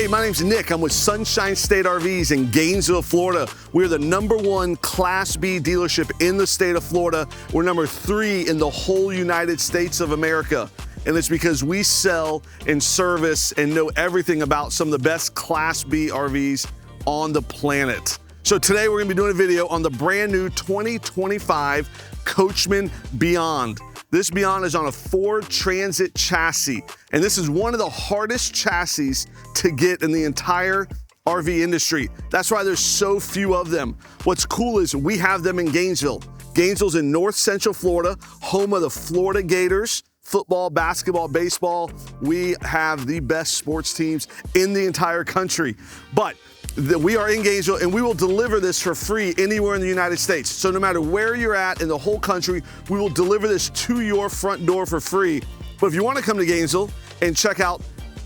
Hey, my name's Nick. I'm with Sunshine State RVs in Gainesville, Florida. We're the #1 Class B dealership in the state of Florida. We're #3 in the whole United States of America. And it's because we sell and service and know everything about some of the best Class B RVs on the planet. So today we're gonna be doing a video on the brand new 2025 Coachmen Beyond. This Beyond is on a Ford Transit chassis, and this is one of the hardest chassis to get in the entire RV industry. That's why there's so few of them. What's cool is we have them in Gainesville. Gainesville's in North Central Florida, home of the Florida Gators. Football, basketball, baseball. We have the best sports teams in the entire country. But we are in Gainesville, and we will deliver this for free anywhere in the United States. So no matter where you're at in the whole country, we will deliver this to your front door for free. But if you want to come to Gainesville and check out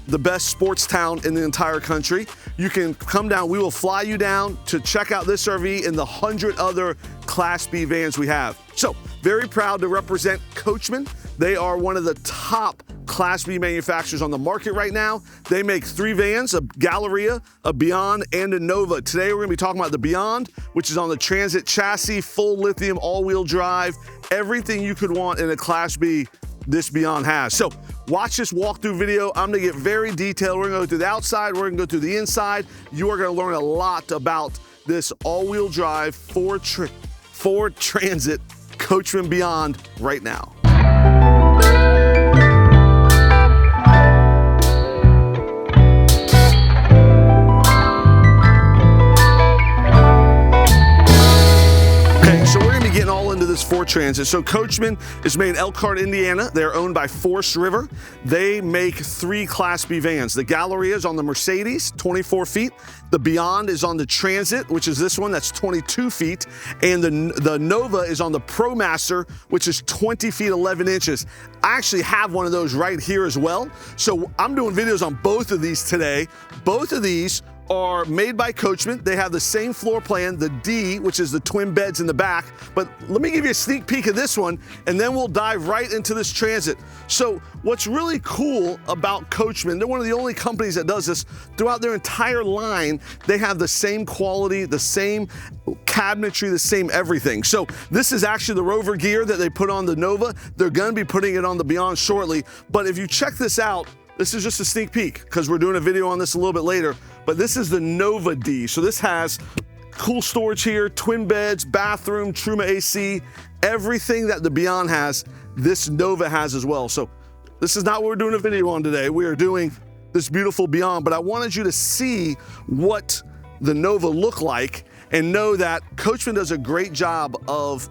the best sports town in the entire country, you can come down. We will fly you down to check out this RV and the 100 other Class B vans we have. So very proud to represent Coachmen. They are one of the top Class B manufacturers on the market right now. They make 3 vans, a Galleria, a Beyond, and a Nova. Today we're gonna be talking about the Beyond, which is on the Transit chassis, full lithium, all-wheel drive, everything you could want in a Class B, this Beyond has. So watch this walkthrough video. I'm gonna get very detailed. We're gonna go through the outside, we're gonna go through the inside. You are gonna learn a lot about this all-wheel drive Ford Transit Coachmen Beyond right now. This Ford Transit. So Coachmen is made in Elkhart, Indiana. They're owned by Forest River. They make 3 Class B vans. The Galleria is on the Mercedes, 24 feet. The Beyond is on the Transit, which is this one, that's 22 feet. And the Nova is on the ProMaster, which is 20 feet, 11 inches. I actually have one of those right here as well. So I'm doing videos on both of these today. Both of these are made by Coachmen. They have the same floor plan, the D, which is the twin beds in the back. But let me give you a sneak peek of this one, and then we'll dive right into this Transit. So what's really cool about Coachmen, they're one of the only companies that does this. Throughout their entire line, they have the same quality, the same cabinetry, the same everything. So this is actually the Rover gear that they put on the Nova. They're gonna be putting it on the Beyond shortly. But if you check this out, this is just a sneak peek because we're doing a video on this a little bit later, but this is the Nova D. So this has cool storage here, twin beds, bathroom, Truma AC, everything that the Beyond has, this Nova has as well. So this is not what we're doing a video on today. We are doing this beautiful Beyond, but I wanted you to see what the Nova look like and know that Coachmen does a great job of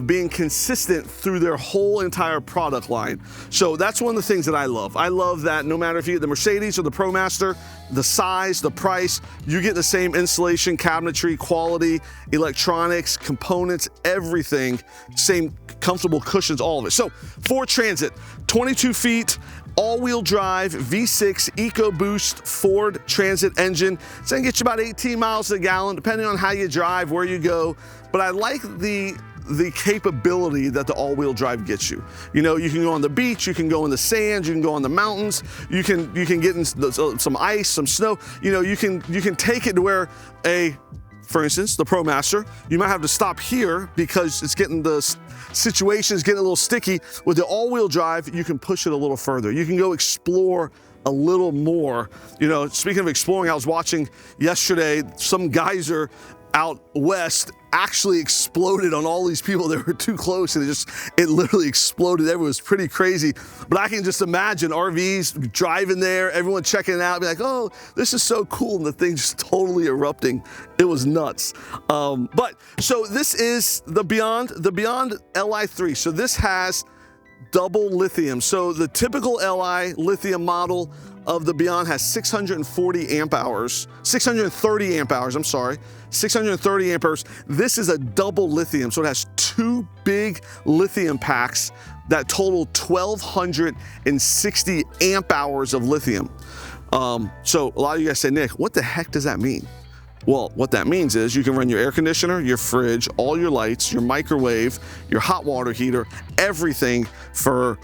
being consistent through their whole entire product line. So that's one of the things that I love. I love that no matter if you get the Mercedes or the ProMaster, the size, the price, you get the same installation, cabinetry, quality, electronics, components, everything, same comfortable cushions, all of it. So Ford Transit, 22 feet, all-wheel drive, V6 EcoBoost Ford Transit engine. It's gonna get you about 18 miles a gallon, depending on how you drive, where you go. But I like the capability that the all-wheel drive gets you. You know, you can go on the beach, you can go in the sand, you can go on the mountains, you can get in some ice, some snow. You know, you can take it to where for instance, the ProMaster, you might have to stop here because it's getting the situation's getting a little sticky. With the all-wheel drive, you can push it a little further. You can go explore a little more. You know, speaking of exploring, I was watching yesterday some geyser out west actually exploded on all these people that were too close, and it literally exploded. Everyone was pretty crazy. But I can just imagine RVs driving there, everyone checking it out, be like, oh, this is so cool, and the thing just totally erupting. It was nuts. But so this is the Beyond Li3. So this has double lithium. So the typical Li lithium model of the Beyond has 630 amp hours, I'm sorry, 630 amp hours. This is a double lithium, so it has 2 big lithium packs that total 1,260 amp hours of lithium. So a lot of you guys say, Nick, what the heck does that mean? Well, what that means is you can run your air conditioner, your fridge, all your lights, your microwave, your hot water heater, everything for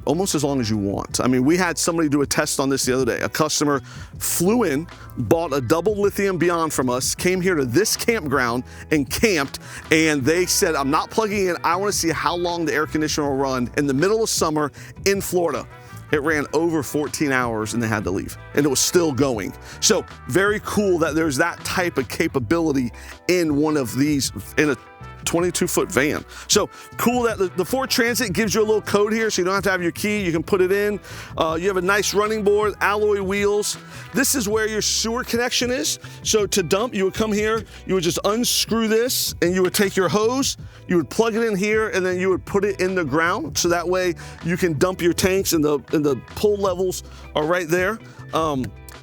almost as long as you want. I mean, we had somebody do a test on this the other day. A customer flew in, bought a double lithium Beyond from us, came here to this campground and camped, and they said, I'm not plugging in, I want to see how long the air conditioner will run in the middle of summer in Florida. It ran over 14 hours and they had to leave, and it was still going. So very cool that there's that type of capability in one of these, in a 22-foot van. So cool that the Ford Transit gives you a little code here, so you don't have to have your key. You can put it in. You have a nice running board, alloy wheels. This is where your sewer connection is. So to dump, you would come here, you would just unscrew this, and you would take your hose, you would plug it in here, and then you would put it in the ground. So that way you can dump your tanks, and the pull levels are right there.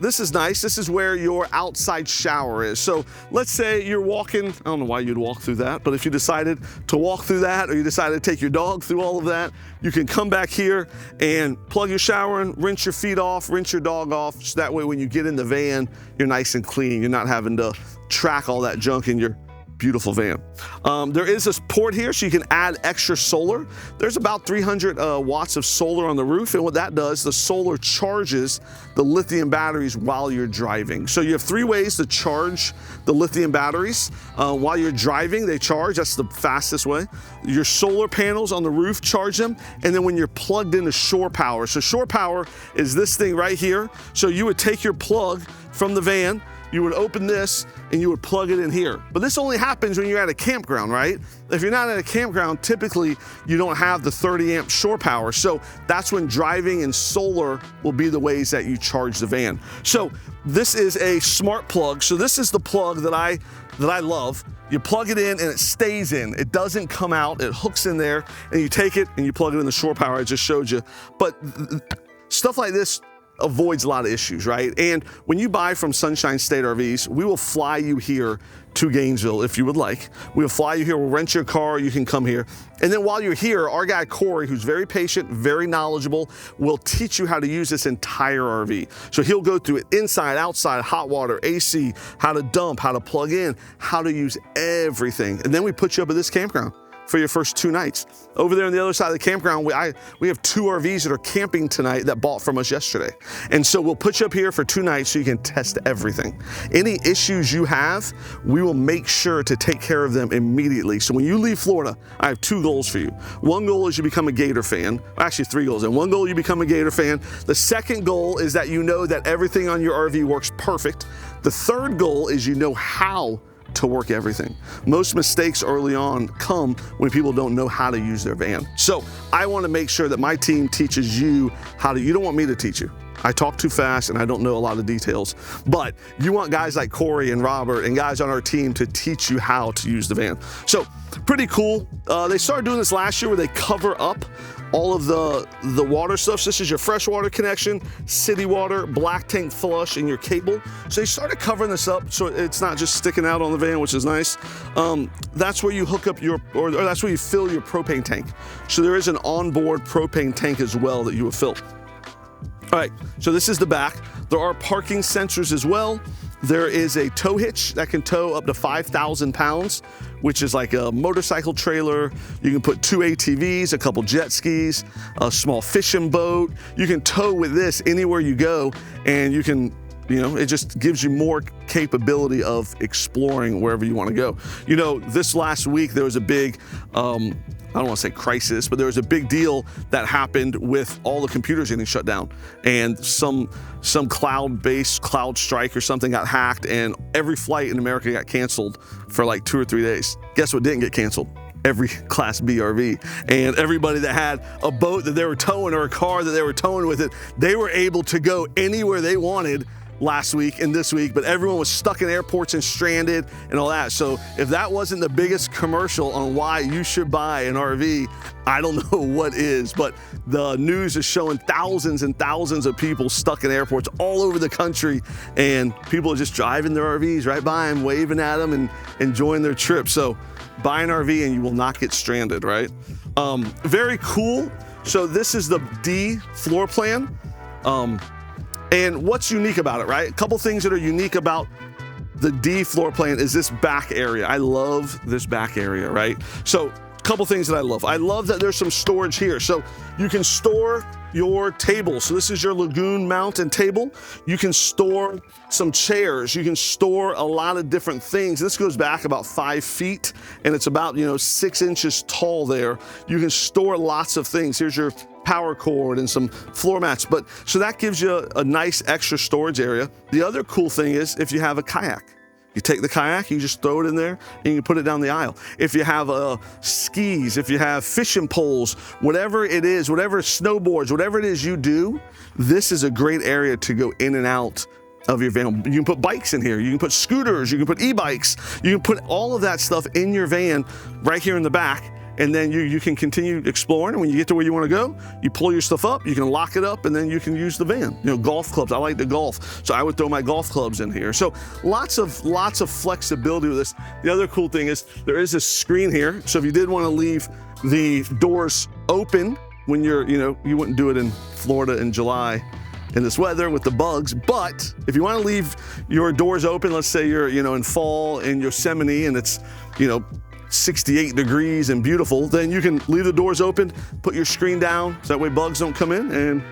This is nice. This is where your outside shower is. So let's say you're walking, I don't know why you'd walk through that, but if you decided to walk through that, or you decided to take your dog through all of that, you can come back here and plug your shower in, rinse your feet off, rinse your dog off. So that way when you get in the van, you're nice and clean. You're not having to track all that junk in your beautiful van. There is this port here so you can add extra solar. There's about 300 watts of solar on the roof, and what that does, the solar charges the lithium batteries while you're driving. So you have 3 ways to charge the lithium batteries. While you're driving, they charge. That's the fastest way. Your solar panels on the roof charge them, and then when you're plugged into shore power. So shore power is this thing right here. So you would take your plug from the van, you would open this and you would plug it in here. But this only happens when you're at a campground, right? If you're not at a campground, typically you don't have the 30 amp shore power. So that's when driving and solar will be the ways that you charge the van. So this is a smart plug. So this is the plug that I love. You plug it in and it stays in. It doesn't come out, it hooks in there, and you take it and you plug it in the shore power I just showed you. But stuff like this avoids a lot of issues, right? And when you buy from Sunshine State RVs, we will fly you here to Gainesville if you would like. We'll fly you here, we'll rent your car, you can come here. And then while you're here, our guy Corey, who's very patient, very knowledgeable, will teach you how to use this entire RV. So he'll go through it inside, outside, hot water, AC, how to dump, how to plug in, how to use everything. And then we put you up at this campground for your first 2 nights. Over there on the other side of the campground, we have 2 RVs that are camping tonight that bought from us yesterday. And so we'll put you up here for 2 nights so you can test everything. Any issues you have, we will make sure to take care of them immediately. So when you leave Florida, I have 2 goals for you. 1 goal is you become a Gator fan. Actually 3 goals. And 1 goal, you become a Gator fan. The second goal is that you know that everything on your RV works perfect. The third goal is you know how to work everything. Most mistakes early on come when people don't know how to use their van. So I want to make sure that my team teaches you how to, you don't want me to teach you. I talk too fast and I don't know a lot of details, but you want guys like Corey and Robert and guys on our team to teach you how to use the van. So pretty cool. They started doing this last year where they cover up all of the water stuff. So this is your freshwater connection, city water, black tank flush, and your cable. So they started covering this up so it's not just sticking out on the van, which is nice. That's where you hook up your, or that's where you fill your propane tank. So there is an onboard propane tank as well that you will fill. All right, so this is the back. There are parking sensors as well. There is a tow hitch that can tow up to 5,000 pounds, which is like a motorcycle trailer. You can put 2 ATVs, a couple jet skis, a small fishing boat. You can tow with this anywhere you go, and you can, you know, it just gives you more capability of exploring wherever you want to go. You know, this last week there was a big, I don't want to say crisis, but there was a big deal that happened with all the computers getting shut down, and some cloud-based cloud strike or something got hacked, and every flight in America got canceled for like 2 or 3 days. Guess what didn't get canceled? Every Class B RV. And everybody that had a boat that they were towing or a car that they were towing with it, they were able to go anywhere they wanted last week and this week, but everyone was stuck in airports and stranded and all that. So if that wasn't the biggest commercial on why you should buy an RV, I don't know what is. But the news is showing thousands and thousands of people stuck in airports all over the country, and people are just driving their RVs right by them, waving at them and enjoying their trip. So buy an RV and you will not get stranded, right? Very cool. So this is the D floor plan. And what's unique about it, right? A couple things that are unique about the D floor plan is this back area. I love this back area, right? So a couple things that I love. I love that there's some storage here. So you can store your table. So this is your Lagoon mount and table. You can store some chairs. You can store a lot of different things. This goes back about 5 feet and it's about, 6 inches tall there. You can store lots of things. Here's your power cord and some floor mats. So that gives you a nice extra storage area. The other cool thing is if you have a kayak. You take the kayak, you just throw it in there, and you can put it down the aisle. If you have skis, if you have fishing poles, whatever it is, whatever snowboards, whatever it is you do, this is a great area to go in and out of your van. You can put bikes in here, you can put scooters, you can put e-bikes, you can put all of that stuff in your van right here in the back. And then you can continue exploring. And when you get to where you want to go, you pull your stuff up, you can lock it up, and then you can use the van. Golf clubs. I like to golf, so I would throw my golf clubs in here. So lots of flexibility with this. The other cool thing is there is a screen here. So if you did want to leave the doors open when you're, you wouldn't do it in Florida in July in this weather with the bugs, but if you want to leave your doors open, let's say you're, in fall in Yosemite and it's, 68 degrees and beautiful, then you can leave the doors open, put your screen down, so that way bugs don't come in, and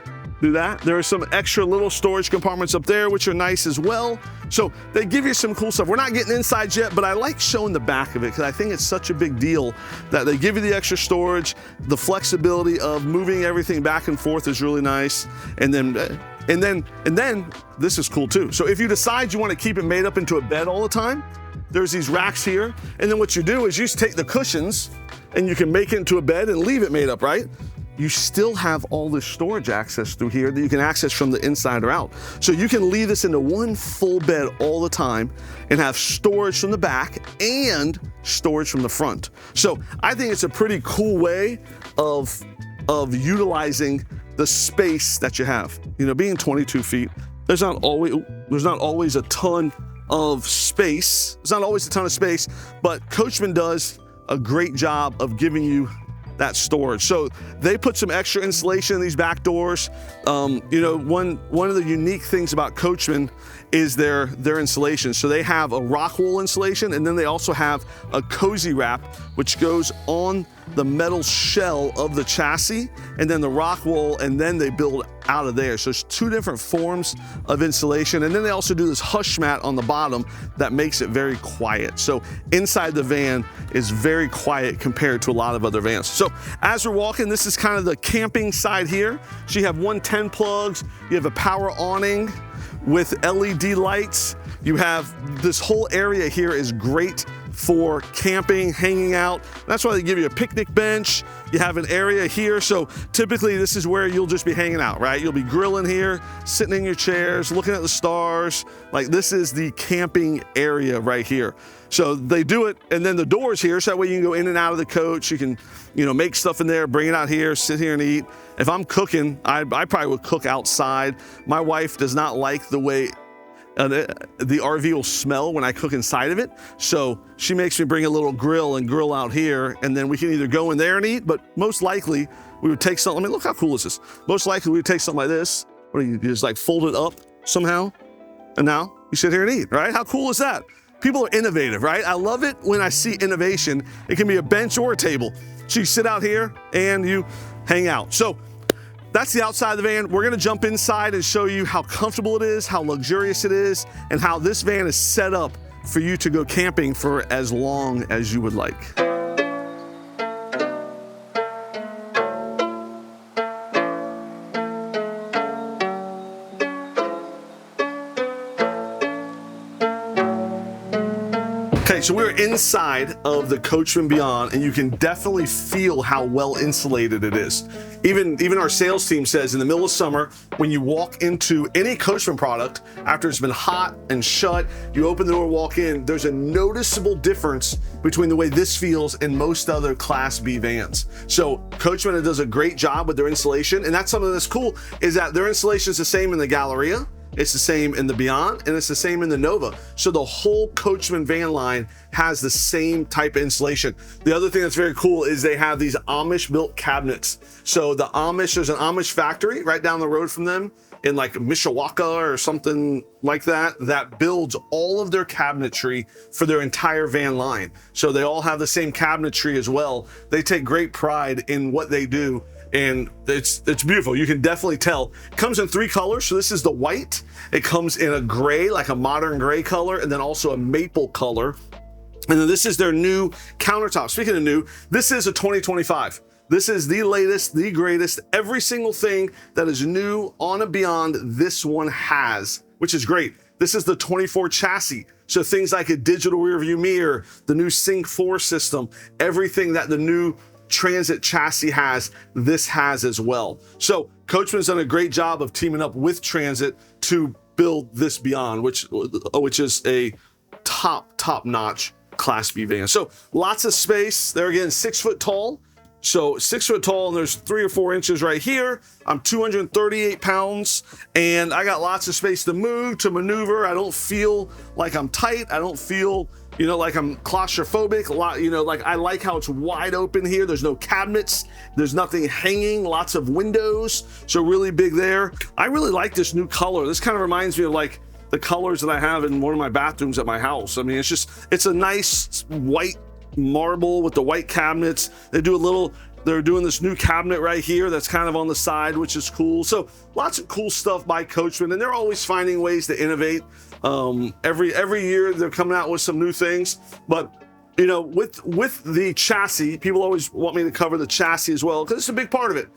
do that. There are some extra little storage compartments up there, which are nice as well. So they give you some cool stuff. We're not getting inside yet, but I like showing the back of it because I think it's such a big deal that they give you the extra storage. The flexibility of moving everything back and forth is really nice. And then this is cool too. So if you decide you want to keep it made up into a bed all the time, there's these racks here, and then what you do is you just take the cushions and you can make it into a bed and leave it made up, right? You still have all this storage access through here that you can access from the inside or out. So you can leave this into one full bed all the time and have storage from the back and storage from the front. So I think it's a pretty cool way of utilizing the space that you have. Being 22 feet, there's not always a ton of space. It's not always a ton of space, but Coachmen does a great job of giving you that storage. So they put some extra insulation in these back doors. One of the unique things about Coachmen is their insulation. So they have a rock wool insulation, and then they also have a cozy wrap, which goes on the metal shell of the chassis, and then the rock wool, and then they build out of there. So it's 2 different forms of insulation. And then they also do this hush mat on the bottom that makes it very quiet. So inside the van is very quiet compared to a lot of other vans. So as we're walking, this is kind of the camping side here. So you have 110 plugs, you have a power awning with LED lights. You have this whole area here is great for camping, hanging out. That's why they give you a picnic bench. You have an area here. So typically this is where you'll just be hanging out, right? You'll be grilling here, sitting in your chairs, looking at the stars. Like this is the camping area right here. So they do it, and then the doors here, so that way you can go in and out of the coach. You can, make stuff in there, bring it out here, sit here and eat. If I'm cooking, I probably would cook outside. My wife does not like the way the RV will smell when I cook inside of it. So she makes me bring a little grill and grill out here, and then we can either go in there and eat, but most likely we would take something. Look how cool is this? Most likely we would take something like this. What do you just like fold it up somehow? And now you sit here and eat, right? How cool is that? People are innovative, right? I love it when I see innovation. It can be a bench or a table. So you sit out here and you hang out. So that's the outside of the van. We're gonna jump inside and show you how comfortable it is, how luxurious it is, and how this van is set up for you to go camping for as long as you would like. Okay, so we're inside of the Coachmen Beyond, and you can definitely feel how well insulated it is. Even our sales team says in the middle of summer, when you walk into any Coachmen product, after it's been hot and shut, you open the door, walk in, there's a noticeable difference between the way this feels and most other Class B vans. So Coachmen does a great job with their insulation, and that's something that's cool, is that their insulation is the same in the Galleria, it's the same in the Beyond, and it's the same in the Nova. So the whole Coachmen van line has the same type of installation. The other thing that's very cool is they have these Amish built cabinets. So the Amish, there's an Amish factory right down the road from them in like Mishawaka or something like that, that builds all of their cabinetry for their entire van line. So they all have the same cabinetry as well. They take great pride in what they do, and it's beautiful. You can definitely tell. It comes in 3 colors. So this is the white. It comes in a gray, like a modern gray color, and then also a maple color. And then this is their new countertop. Speaking of new, this is a 2025. This is the latest, the greatest. Every single thing that is new on a Beyond, this one has, which is great. This is the 24 chassis. So things like a digital rear view mirror, the new Sync 4 system, everything that the new Transit chassis has, this has as well. So Coachman's done a great job of teaming up with Transit to build this Beyond, which is a top-notch Class B van. So lots of space. They're again 6 foot tall. So 6 foot tall, and there's 3 or 4 inches right here. I'm 238 pounds, and I got lots of space to move, to maneuver. I don't feel like I'm tight. I don't feel, like I'm claustrophobic. Like I like how it's wide open here. There's no cabinets. There's nothing hanging. Lots of windows. So really big there. I really like this new color. This kind of reminds me of like the colors that I have in one of my bathrooms at my house. I mean, it's a nice white marble with the white cabinets. They're doing this new cabinet right here that's kind of on the side, which is cool. So lots of cool stuff by Coachmen, and they're always finding ways to innovate. Every year they're coming out with some new things. But with the chassis, people always want me to cover the chassis as well, because it's a big part of it.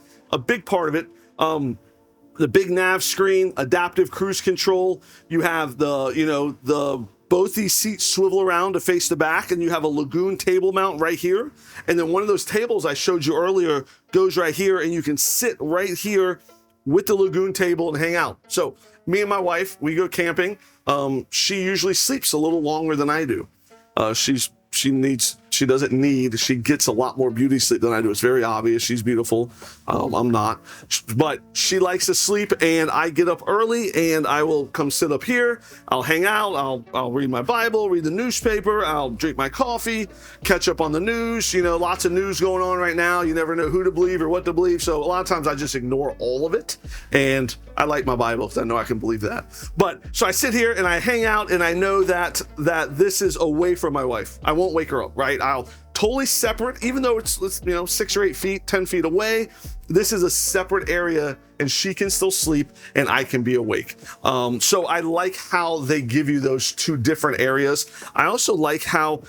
The big nav screen, adaptive cruise control. You have both these seats swivel around to face the back, and you have a Lagoon table mount right here. And then one of those tables I showed you earlier goes right here, and you can sit right here with the Lagoon table and hang out. So me and my wife, we go camping. She usually sleeps a little longer than I do. She gets a lot more beauty sleep than I do. It's very obvious. She's beautiful. I'm not, but she likes to sleep, and I get up early and I will come sit up here. I'll hang out. I'll read my Bible, read the newspaper. I'll drink my coffee, catch up on the news. Lots of news going on right now. You never know who to believe or what to believe. So a lot of times I just ignore all of it. And I like my Bible because I know I can believe that. But so I sit here and I hang out, and I know that this is away from my wife. I won't wake her up, right? I'll totally separate, even though it's 6 or 8 feet, 10 feet away. This is a separate area, and she can still sleep and I can be awake. So I like how they give you those 2 different areas. I also like how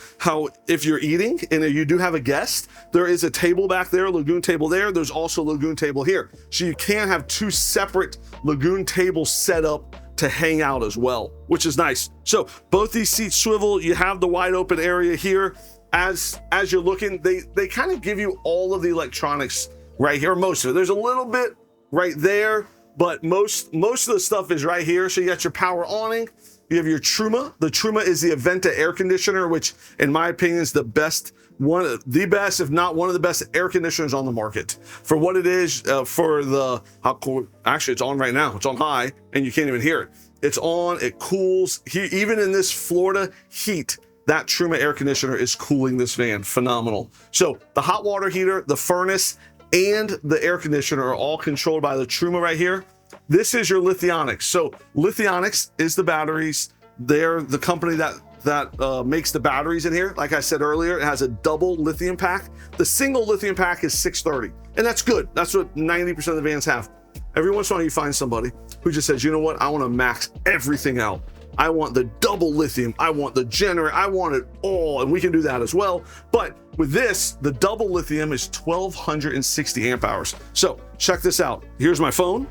if you're eating and you do have a guest, there is a table back there, Lagoon table there. There's also a Lagoon table here. So you can have 2 separate Lagoon tables set up to hang out as well, which is nice. So both these seats swivel. You have the wide open area here. As you're looking, they kind of give you all of the electronics right here, most of it. There's a little bit right there, but most of the stuff is right here. So you got your power awning, you have your Truma. The Truma is the Aventa air conditioner, which in my opinion is the best, if not one of the best air conditioners on the market. For what it is, actually it's on right now. It's on high and you can't even hear it. It's on, it cools. Even in this Florida heat, that Truma air conditioner is cooling this van. Phenomenal. So the hot water heater, the furnace, and the air conditioner are all controlled by the Truma right here. This is your Lithionics. So Lithionics is the batteries. They're the company that makes the batteries in here. Like I said earlier, it has a double lithium pack. The single lithium pack is $630, and that's good. That's what 90% of the vans have. Every once in a while you find somebody who just says, you know what, I want to max everything out. I want the double lithium, I want the generator, I want it all, and we can do that as well. But with this, the double lithium is 1260 amp hours. So check this out. Here's my phone.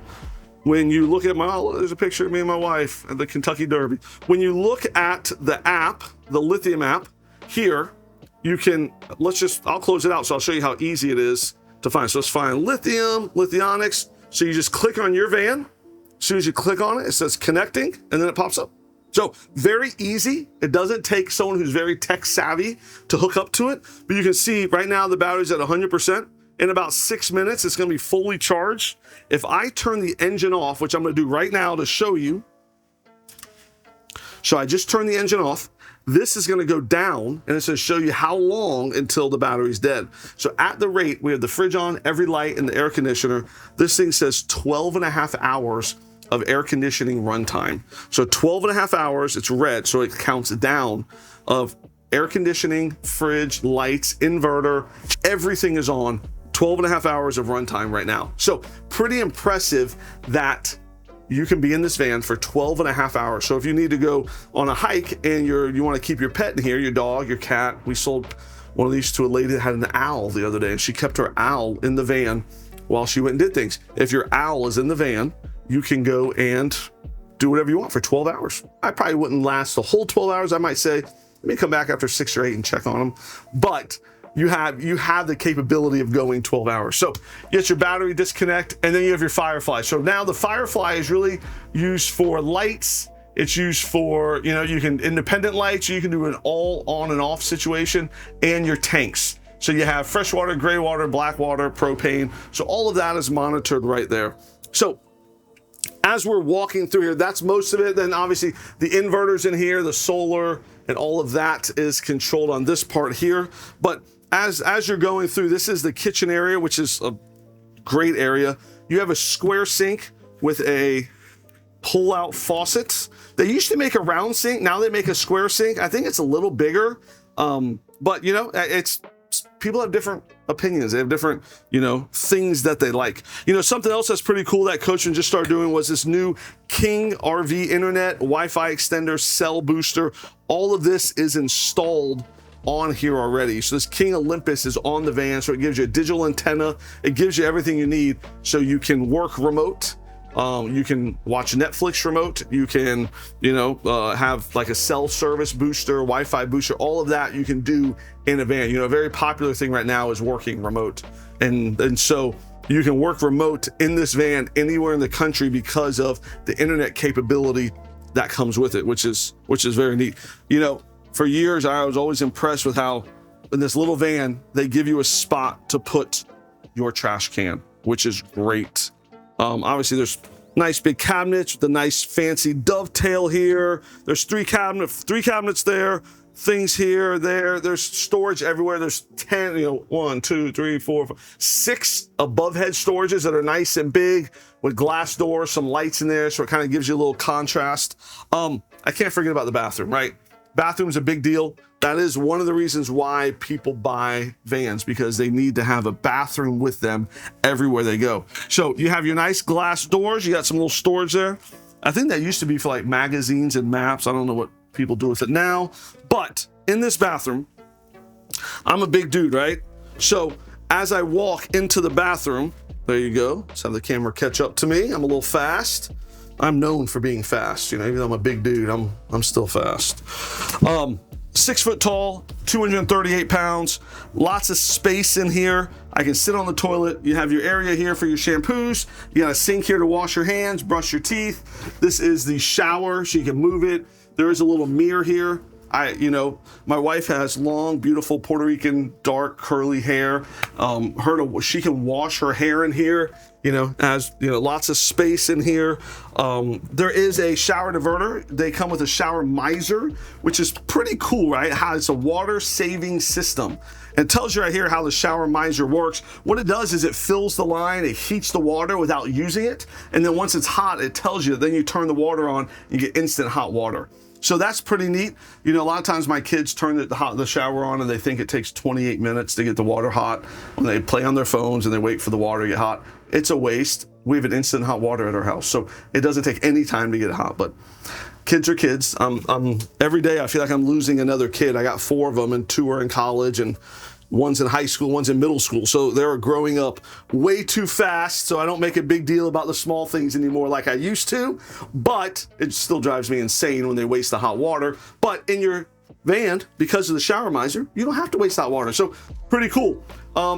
When you look at there's a picture of me and my wife at the Kentucky Derby. When you look at the app, the Lithium app, here, you can, I'll close it out so I'll show you how easy it is to find. So let's find Lithium, Lithionics. So you just click on your van. As soon as you click on it, it says connecting, and then it pops up. So very easy. It doesn't take someone who's very tech savvy to hook up to it, but you can see right now the battery's at 100%. In about 6 minutes, it's gonna be fully charged. If I turn the engine off, which I'm gonna do right now to show you, So I just turned the engine off. This is gonna go down and it's gonna show you how long until the battery's dead. So at the rate, we have the fridge on, every light, and the air conditioner. This thing says 12.5 hours of air conditioning runtime. So 12.5 hours, it's red, so it counts down of air conditioning, fridge, lights, inverter, everything is on. 12.5 hours of runtime right now. So pretty impressive that you can be in this van for 12.5 hours. So if you need to go on a hike and you want to keep your pet in here, your dog, your cat. We sold one of these to a lady that had an owl the other day, and she kept her owl in the van while she went and did things. If your owl is in the van, you can go and do whatever you want for 12 hours. I probably wouldn't last the whole 12 hours. I might say, let me come back after 6 or 8 and check on them. But you have the capability of going 12 hours. So you get your battery disconnect, and then you have your FireFly. So now the FireFly is really used for lights. It's used for, you can independent lights, you can do an all on and off situation, and your tanks. So you have fresh water, gray water, black water, propane. So all of that is monitored right there. So as we're walking through here, that's most of it. Then obviously the inverters in here, the solar, and all of that is controlled on this part here. But as you're going through, this is the kitchen area, which is a great area. You have a square sink with a pull-out faucet. They used to make a round sink. Now they make a square sink. I think it's a little bigger, but it's people have different opinions. They have different, things that they like. Something else that's pretty cool that Coachmen just started doing was this new King RV Internet, Wi-Fi extender, cell booster. All of this is installed on here already. So this King Olympus is on the van, so it gives you a digital antenna. It gives you everything you need so you can work remote. You can watch Netflix remote. You can, have like a cell service booster, Wi-Fi booster, all of that you can do in a van. A very popular thing right now is working remote. And so you can work remote in this van anywhere in the country because of the internet capability that comes with it, which is very neat. For years, I was always impressed with how in this little van, they give you a spot to put your trash can, which is great. Obviously there's nice big cabinets with the nice fancy dovetail here. There's three cabinets there, things here, there's storage everywhere. There's 10, 1, 2, 3, 4, 5, 6 above head storages that are nice and big with glass doors, some lights in there. So it kind of gives you a little contrast. I can't forget about the bathroom, right? Bathroom's a big deal. That is one of the reasons why people buy vans, because they need to have a bathroom with them everywhere they go. So you have your nice glass doors. You got some little storage there. I think that used to be for like magazines and maps. I don't know what people do with it now, but in this bathroom, I'm a big dude, right? So as I walk into the bathroom, there you go. Let's have the camera catch up to me. I'm a little fast. I'm known for being fast. Even though I'm a big dude, I'm still fast. 6 foot tall, 238 pounds, lots of space in here. I can sit on the toilet. You have your area here for your shampoos. You got a sink here to wash your hands, brush your teeth. This is the shower, so you can move it. There is a little mirror here. My wife has long, beautiful Puerto Rican, dark, curly hair. She can wash her hair in here. Has lots of space in here. There is a shower diverter. They come with a shower miser, which is pretty cool, right? How it's a water saving system. It tells you right here how the shower miser works. What it does is it fills the line, it heats the water without using it, and then once it's hot, it tells you. Then you turn the water on, you get instant hot water. So that's pretty neat. A lot of times my kids turn the shower on and they think it takes 28 minutes to get the water hot when they play on their phones and they wait for the water to get hot. It's a waste. We have an instant hot water at our house, so it doesn't take any time to get hot, but kids are kids. Every day I feel like I'm losing another kid. I got 4 of them and 2 are in college and one's in high school, one's in middle school. So they're growing up way too fast. So I don't make a big deal about the small things anymore like I used to, but it still drives me insane when they waste the hot water. But in your van, because of the shower miser, you don't have to waste hot water. So pretty cool.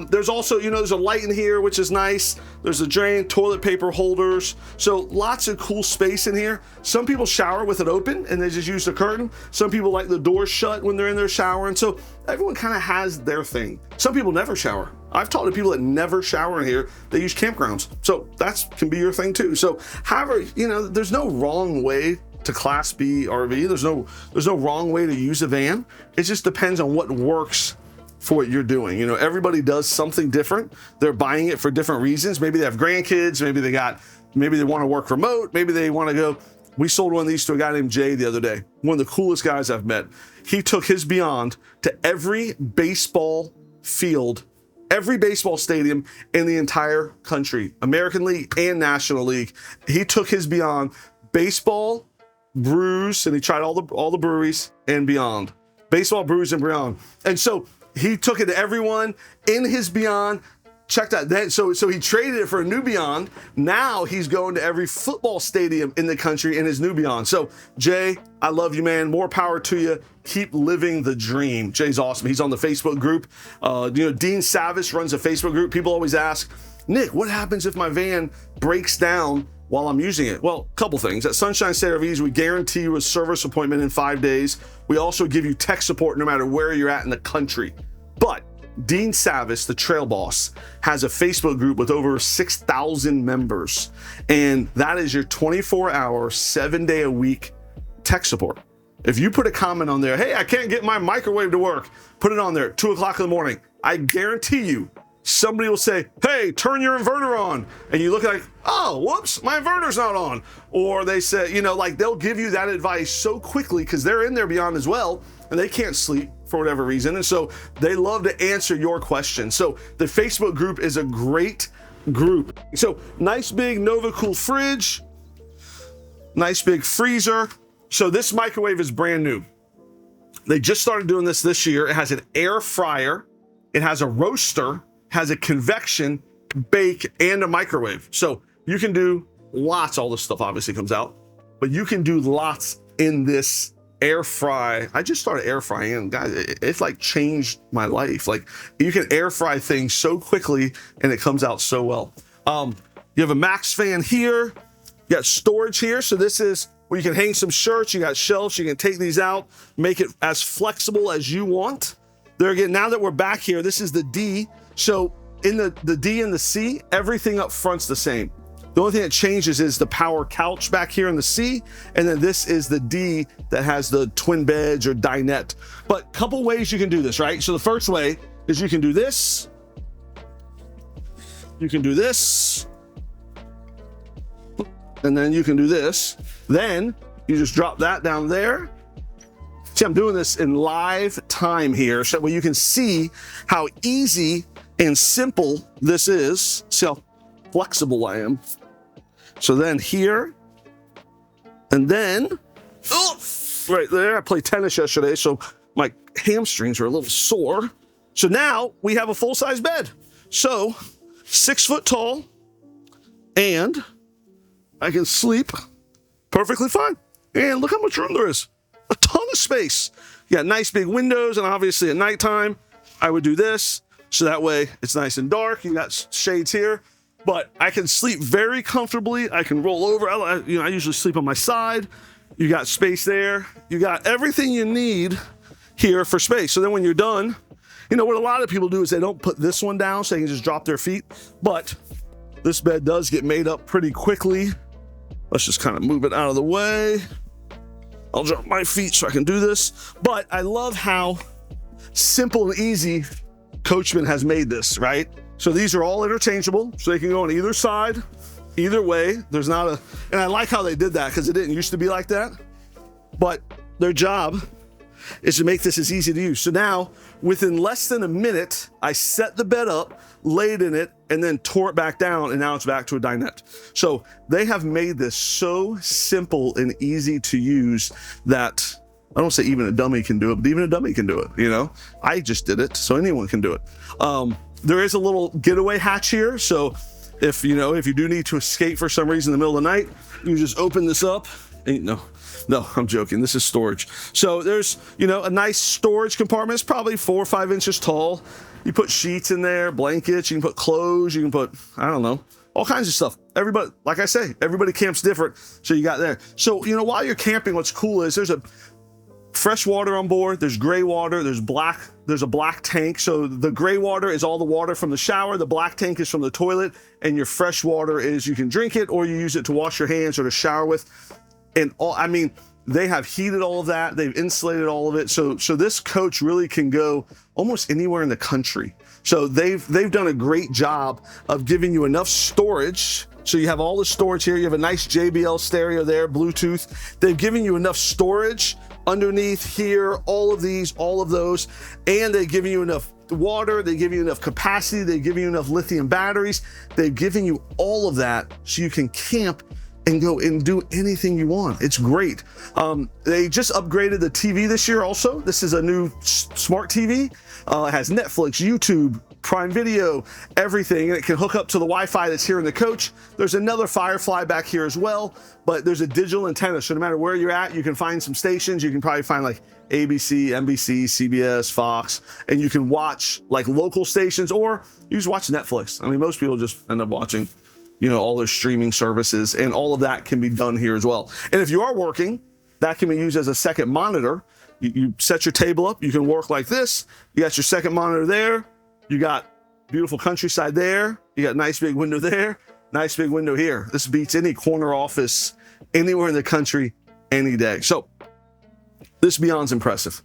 There's also, there's a light in here, which is nice. There's a drain, toilet paper holders. So lots of cool space in here. Some people shower with it open and they just use the curtain. Some people like the door shut when they're in their shower. And so everyone kind of has their thing. Some people never shower. I've talked to people that never shower in here. They use campgrounds. So that can be your thing too. So however, there's no wrong way to Class B RV. There's no wrong way to use a van. It just depends on what works for what you're doing. You know, everybody does something different. They're buying it for different reasons. Maybe they have grandkids, maybe they want to work remote, maybe they want to go. We sold one of these to a guy named Jay the other day. One of the coolest guys I've met. He took his Beyond to every baseball field, every baseball stadium in the entire country, American League and National League. He took his Beyond, baseball, brews, and he tried all the breweries and beyond. Baseball, brews, and beyond. And so he took it to everyone in his Beyond. Check that. Then so he traded it for a new Beyond. Now he's going to every football stadium in the country in his new Beyond. So Jay, I love you, man. More power to you. Keep living the dream. Jay's awesome. He's on the Facebook group. Dean Savis runs a Facebook group. People always ask, Nick, what happens if my van breaks down while I'm using it? Well, a couple things. At Sunshine State RVs, we guarantee you a service appointment in 5 days. We also give you tech support no matter where you're at in the country. But Dean Savis, the trail boss, has a Facebook group with over 6,000 members. And that is your 24-hour, 7-day-a-week tech support. If you put a comment on there, hey, I can't get my microwave to work, put it on there at 2 o'clock in the morning. I guarantee you, somebody will say, hey, turn your inverter on. And you look like, oh, whoops, my inverter's not on. Or they say, they'll give you that advice so quickly because they're in there Beyond as well and they can't sleep for whatever reason. And so they love to answer your questions. So the Facebook group is a great group. So nice big NovaCool fridge, nice big freezer. So this microwave is brand new. They just started doing this year. It has an air fryer. It has a roaster, has a convection, bake, and a microwave. So you can do lots. All this stuff obviously comes out, but you can do lots in this air fry. I just started air frying, and guys, it's like changed my life. Like you can air fry things so quickly and it comes out so well. You have a max fan here. You got storage here. So this is where you can hang some shirts. You got shelves. You can take these out, make it as flexible as you want. There again, now that we're back here, this is the D. So in the D and the C, everything up front's the same. The only thing that changes is the power couch back here in the C, and then this is the D that has the twin beds or dinette. But a couple ways you can do this, right? So the first way is you can do this. You can do this. And then you can do this. Then you just drop that down there. See, I'm doing this in live time here so that way you can see how easy and simple this is. See how flexible I am. So then here, and then, right there, I played tennis yesterday, so my hamstrings are a little sore. So now we have a full-size bed. So 6 foot tall, and I can sleep perfectly fine. And look how much room there is. A ton of space. You got nice big windows, and obviously at nighttime, I would do this. So that way it's nice and dark. You got shades here, but I can sleep very comfortably. I can roll over. I usually sleep on my side. You got space there. You got everything you need here for space. So then when you're done, what a lot of people do is they don't put this one down so they can just drop their feet. But this bed does get made up pretty quickly. Let's just kind of move it out of the way. I'll drop my feet so I can do this. But I love how simple and easy Coachmen has made this, right? So these are all interchangeable, so they can go on either side, either way. There's not a, and I like how they did that because it didn't used to be like that. But their job is to make this as easy to use. So now, within less than a minute, I set the bed up, laid in it, and then tore it back down, and now it's back to a dinette. So they have made this so simple and easy to use that I don't say even a dummy can do it, but even a dummy can do it, I just did it, so anyone can do it. There is a little getaway hatch here, so if you do need to escape for some reason in the middle of the night, you just open this up. And, no, I'm joking. This is storage. So there's, a nice storage compartment. It's probably 4 or 5 inches tall. You put sheets in there, blankets, you can put clothes, you can put, I don't know, all kinds of stuff. Everybody, like I say, everybody camps different. So you got there. So, while you're camping, what's cool is there's a fresh water on board, there's gray water, there's a black tank. So the gray water is all the water from the shower, the black tank is from the toilet, and your fresh water is you can drink it or you use it to wash your hands or to shower with. and all, I mean, they have heated all of that. They've insulated all of it. So this coach really can go almost anywhere in the country. So they've done a great job of giving you enough storage. So you have all the storage here. You have a nice JBL stereo there, Bluetooth. They've given you enough storage underneath here, all of these, all of those, and they've given you enough water, they give you enough capacity, they give you enough lithium batteries. They've given you all of that so you can camp and go and do anything you want. It's great. They just upgraded the TV this year also. This is a new smart TV. It has Netflix, YouTube, Prime Video, everything, and it can hook up to the Wi-Fi that's here in the coach. There's another FireFly back here as well, but there's a digital antenna, so no matter where you're at, you can find some stations. You can probably find like ABC, NBC, CBS, Fox, and you can watch like local stations, or you just watch Netflix. I mean, most people just end up watching, you know, all their streaming services, and all of that can be done here as well. And if you are working, that can be used as a second monitor. You set your table up, you can work like this. You got your second monitor there. You got beautiful countryside there. You got nice big window there, nice big window here. This beats any corner office anywhere in the country any day. So this beyond's impressive.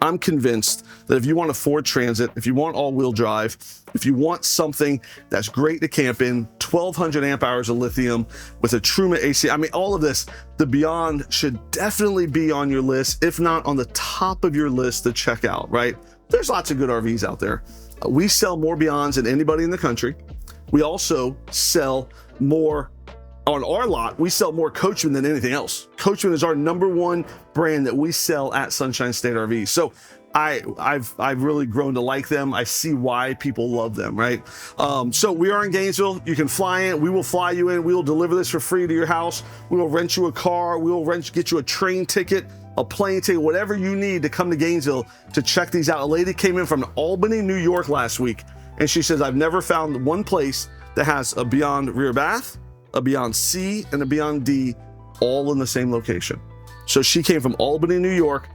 I'm convinced that if you want a Ford Transit, if you want all-wheel drive, if you want something that's great to camp in, 1,200 amp hours of lithium with a Truma AC, I mean, all of this, the Beyond should definitely be on your list, if not on the top of your list to check out, right? There's lots of good RVs out there. We sell more Beyonds than anybody in the country. We also sell more on our lot. We sell more Coachmen than anything else. Coachmen is our #1 brand that we sell at Sunshine State RV. So I've really grown to like them. I see why people love them, right? So we are in Gainesville. You can fly in. We will fly you in. We will deliver this for free to your house. We will rent you a car. We will get you a train ticket, a plane ticket, whatever you need to come to Gainesville to check these out. A lady came in from Albany, New York last week, and she says, I've never found one place that has a Beyond rear bath, a Beyond C, and a Beyond D all in the same location. So she came from Albany, New York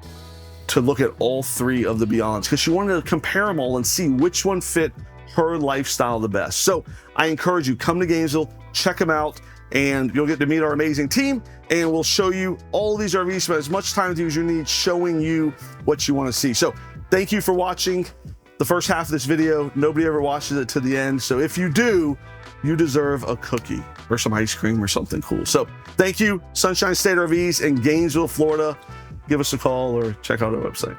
to look at all 3 of the Beyonds because she wanted to compare them all and see which one fit her lifestyle the best. So I encourage you, come to Gainesville, check them out, and you'll get to meet our amazing team, and we'll show you all of these RVs, spend as much time with you as you need, showing you what you want to see. So thank you for watching the first half of this video. Nobody ever watches it to the end. So if you do, you deserve a cookie or some ice cream or something cool. So thank you, Sunshine State RVs in Gainesville, Florida. Give us a call or check out our website.